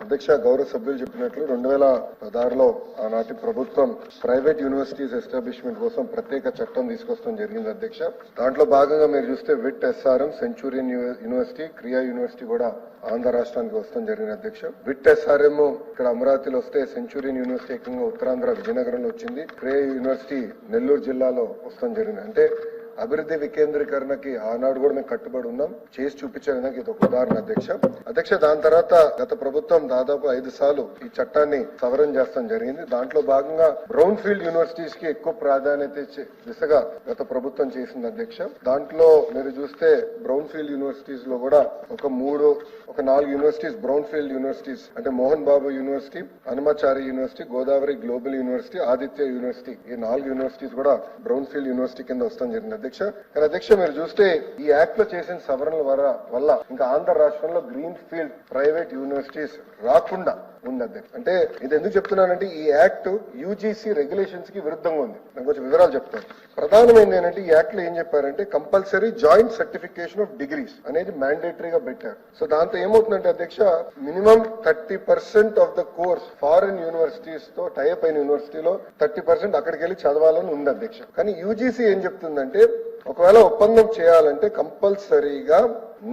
అధ్యక్ష గౌరవ సభ్యులు చెప్పినట్లు 2016లో ఆనాటి ప్రభుత్వం ప్రైవేట్ యూనివర్సిటీస్ ఎస్టాబ్లిష్మెంట్ కోసం ప్రత్యేక చట్టం తీసుకొస్తాం జరిగింది అధ్యక్ష. దాంట్లో భాగంగా మీరు చూస్తే విట్ ఎస్ఆర్ఎం, సెంచూరియన్ యూనివర్సిటీ, క్రియా యూనివర్సిటీ కూడా ఆంధ్ర రాష్ట్రానికి వస్తాం జరిగింది అధ్యక్ష. విట్ ఎస్ఆర్ఎం ఇక్కడ అమరావతిలో వస్తే, సెంచూరియన్ యూనివర్సిటీ ఏకంగా ఉత్తరాంధ్ర విజయనగరంలో వచ్చింది, క్రియా యూనివర్సిటీ నెల్లూరు జిల్లాలో వస్తాం జరిగింది. అంటే అభివృద్ధి వికేంద్రీకరణకి ఆనాడు కూడా మేము కట్టుబడి ఉన్నాం, చేసి చూపించడానికి ఇది ఒక ఉదాహరణ అధ్యక్ష. దాని తర్వాత గత ప్రభుత్వం దాదాపు 5 సార్లు ఈ చట్టాన్ని సవరణ చేస్తాం జరిగింది. దాంట్లో భాగంగా బ్రౌన్ ఫీల్డ్ యూనివర్సిటీస్ కి ఎక్కువ ప్రాధాన్యత ఇచ్చే దిశగా గత ప్రభుత్వం చేసింది అధ్యక్ష. దాంట్లో మీరు చూస్తే బ్రౌన్ ఫీల్డ్ యూనివర్సిటీస్ లో కూడా ఒక 4 యూనివర్సిటీస్ బ్రౌన్ ఫీల్డ్ యూనివర్సిటీస్ అంటే Mohan Babu university, Hanumachari university, Godavari global university, Aditya university, ఈ 4 యూనివర్సిటీస్ కూడా బ్రౌన్ ఫీల్డ్ యూనివర్సిటీ కింద వస్తాం జరిగింది కానీ అధ్యక్ష మీరు చూస్తే ఈ యాక్ట్ లో చేసిన సవరణల వల్ల ఇంకా ఆంధ్ర రాష్ట్రంలో గ్రీన్ ఫీల్డ్ ప్రైవేట్ యూనివర్సిటీస్ రాకుండా ఉంది అధ్యక్ష. అంటే ఇది ఎందుకు చెప్తున్నానంటే ఈ యాక్ట్ యూజీసీ రెగ్యులేషన్స్ కి విరుద్ధంగా ఉంది. నేను కొంచెం వివరాలు చెప్తాను. ప్రధానమైనది ఏంటంటే ఈ యాక్ట్ లో ఏం చెప్పారంటే compulsory joint certification of degrees అనేది మ్యాండేటరీగా పెట్టారు. సో దాంతో ఏమవుతుందంటే అధ్యక్ష, minimum 30% of the course foreign universities తో టైప్ అయిన యూనివర్సిటీలో 30% అక్కడికి వెళ్ళి చదవాలని ఉంది అధ్యక్ష. కానీ యూజీసీ ఏం చెప్తుందంటే ఒకవేళ ఒప్పందం చేయాలంటే కంపల్సరీగా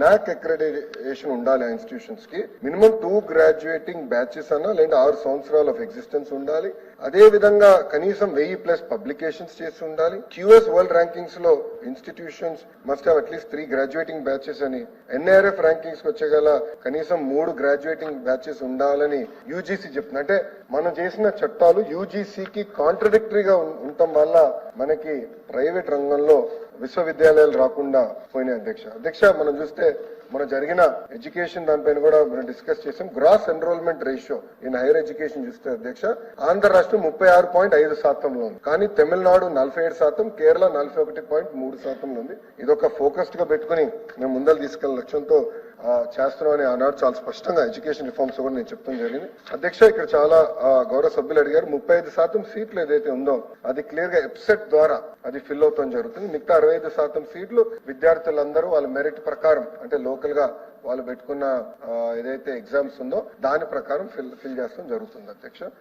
నాక్ అక్రెడిటేషన్ ఉండాలి ఆ ఇన్స్టిట్యూషన్స్ కి. మినిమం 2 గ్రాడ్యుయేటింగ్ బ్యాచెస్ అన్నా లేదా 6 సంవత్సరాలు ఆఫ్ ఎగ్జిస్టెన్స్ ఉండాలి. అదే విధంగా కనీసం 1000+ పబ్లికేషన్స్ చేసి ఉండాలి. క్యూఎస్ వరల్డ్ ర్యాంకింగ్స్ లో institutions must have at least 3 graduating batches అని, ఎన్ఐఆర్ఎఫ్ ర్యాంకింగ్స్ వచ్చేగల కనీసం 3 గ్రాడ్యుయేటింగ్ బ్యాచెస్ ఉండాలని యూజీసీ చెప్తుంది. అంటే మనం చేసిన చట్టాలు యూజీసీకి కాంట్రడిక్టరీగా ఉండటం వల్ల మనకి ప్రైవేట్ రంగంలో విశ్వవిద్యాలయాలు రాకుండా పోయినాయి అధ్యక్ష. మనం చూస్తే మన జరిగిన ఎడ్యుకేషన్ దానిపైన కూడా మనం డిస్కస్ చేసాం. Gross enrolment ratio in higher education చూస్తే అధ్యక్ష, ఆంధ్ర రాష్ట్రం 36.5% ఉంది. కానీ తమిళనాడు 47%, కేరళ 41.3% ఉంది. ఇదొక ఫోకస్డ్ గా పెట్టుకుని మేము ముందలు తీసుకెళ్లే లక్ష్యంతో చేస్తున్నామని ఆనాడు చాలా స్పష్టంగా ఎడ్యుకేషన్ రిఫార్మ్స్ కూడా నేను చెప్తాం జరిగింది అధ్యక్ష. ఇక్కడ చాలా గౌరవ సభ్యులు అడిగారు, 35% సీట్లు ఏదైతే ఉందో అది క్లియర్ గా ఎప్సెట్ ద్వారా అది ఫిల్ అవుతాం జరుగుతుంది. మిగతా 65% సీట్లు విద్యార్థులందరూ వాళ్ళ మెరిట్ ప్రకారం అంటే లోకల్ గా వాళ్ళు పెట్టుకున్న ఏదైతే ఎగ్జామ్స్ ఉందో దాని ప్రకారం ఫిల్ చేస్తాం జరుగుతుంది అధ్యక్ష.